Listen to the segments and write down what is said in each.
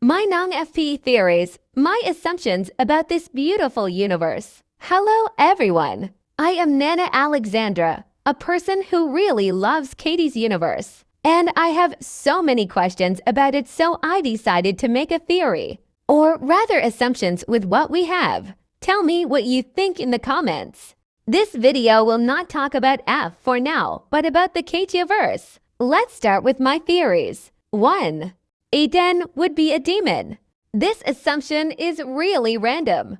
My non-FP theories, my assumptions about this beautiful universe. Hello everyone! I am Nana Alexandra, a person who really loves Katie's universe. And I have so many questions about it, so I decided to make a theory. Or rather assumptions with what we have. Tell me what you think in the comments. This video will not talk about F for now, but about the katieverse. Let's start with my theories. 1. Iden would be a demon. This assumption is really random.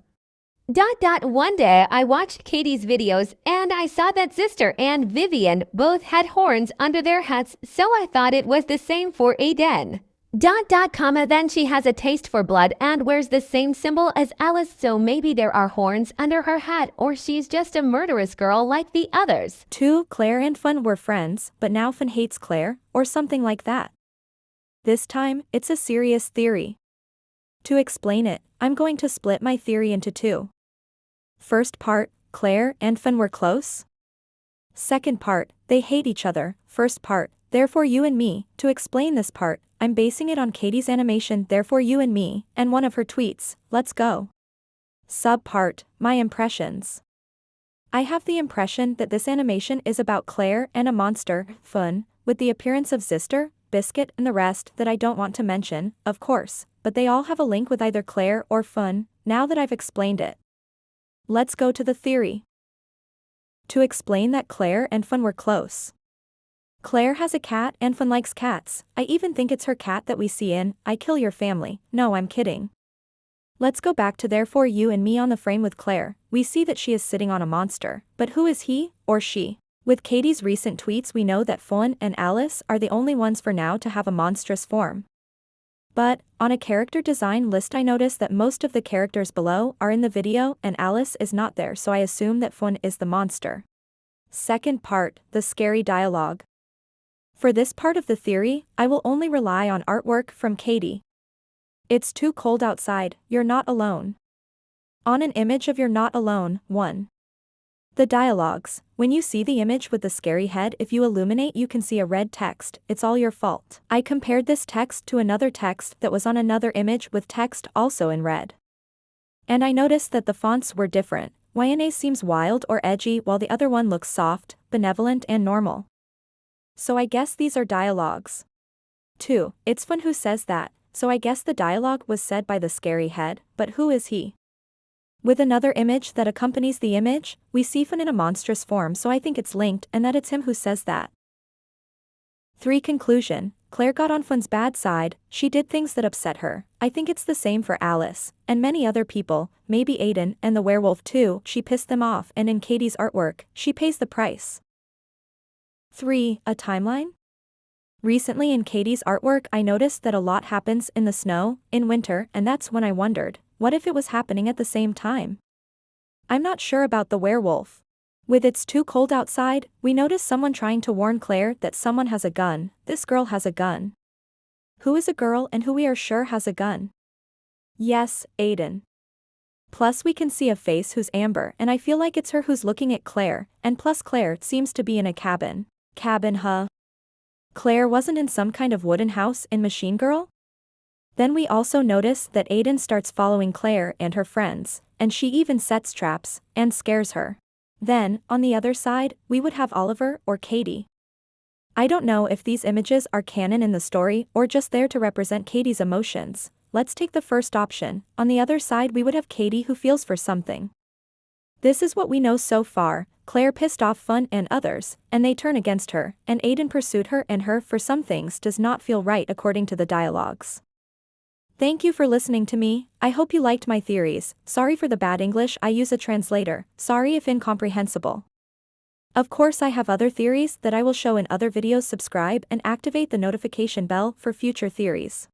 One day I watched Katie's videos and I saw that Sister and Vivian both had horns under their hats, so I thought it was the same for Iden. Then she has a taste for blood and wears the same symbol as Alice, so maybe there are horns under her hat, or she's just a murderous girl like the others. 2. Claire and Fun were friends, but now Fun hates Claire, or something like that. This time, it's a serious theory. To explain it, I'm going to split my theory into two. First part, Claire and Fun were close. Second part, they hate each other. First part, therefore you and me. To explain this part, I'm basing it on Katie's animation therefore you and me, and one of her tweets. Let's go. Subpart, my impressions. I have the impression that this animation is about Claire and a monster, Fun, with the appearance of Sister, Biscuit and the rest that I don't want to mention, of course, but they all have a link with either Claire or Fun, now that I've explained it. Let's go to the theory. To explain that Claire and Fun were close. Claire has a cat and Fun likes cats. I even think it's her cat that we see in I Kill Your Family. No, I'm kidding. Let's go back to therefore you and me on the frame with Claire. We see that she is sitting on a monster, but who is he or she? With Katie's recent tweets we know that Fun and Alice are the only ones for now to have a monstrous form. But, on a character design list I notice that most of the characters below are in the video and Alice is not there, so I assume that Fun is the monster. Second part, the scary dialogue. For this part of the theory, I will only rely on artwork from Katie. It's too cold outside, you're not alone. On an image of You're Not Alone, 1. The dialogues. When you see the image with the scary head, if you illuminate you can see a red text, it's all your fault. I compared this text to another text that was on another image with text also in red. And I noticed that the fonts were different. YNA seems wild or edgy while the other one looks soft, benevolent and normal. So I guess these are dialogues. 2. It's Fun who says that, so I guess the dialogue was said by the scary head, but who is he? With another image that accompanies the image, we see Fun in a monstrous form, so I think it's linked and that it's him who says that. 3. Conclusion. Claire got on Fun's bad side, she did things that upset her. I think it's the same for Alice, and many other people, maybe Iden and the werewolf too, she pissed them off and in Katie's artwork, she pays the price. 3. A timeline? Recently in Katie's artwork I noticed that a lot happens in the snow, in winter, and that's when I wondered, what if it was happening at the same time? I'm not sure about the werewolf. With It's Too Cold Outside, we notice someone trying to warn Claire that someone has a gun. This girl has a gun. Who is a girl and who we are sure has a gun? Yes, Iden. Plus we can see a face who's Amber and I feel like it's her who's looking at Claire, and plus Claire seems to be in a cabin. Cabin, huh? Claire wasn't in some kind of wooden house in Machine Girl? Then we also notice that Iden starts following Claire and her friends, and she even sets traps, and scares her. Then, on the other side, we would have Oliver or Katie. I don't know if these images are canon in the story or just there to represent Katie's emotions. Let's take the first option. On the other side we would have Katie who feels for something. This is what we know so far. Claire pissed off Fun and others, and they turn against her, and Iden pursued her and her for some things does not feel right according to the dialogues. Thank you for listening to me. I hope you liked my theories. Sorry for the bad English, I use a translator. Sorry if incomprehensible. Of course I have other theories that I will show in other videos. Subscribe and activate the notification bell for future theories.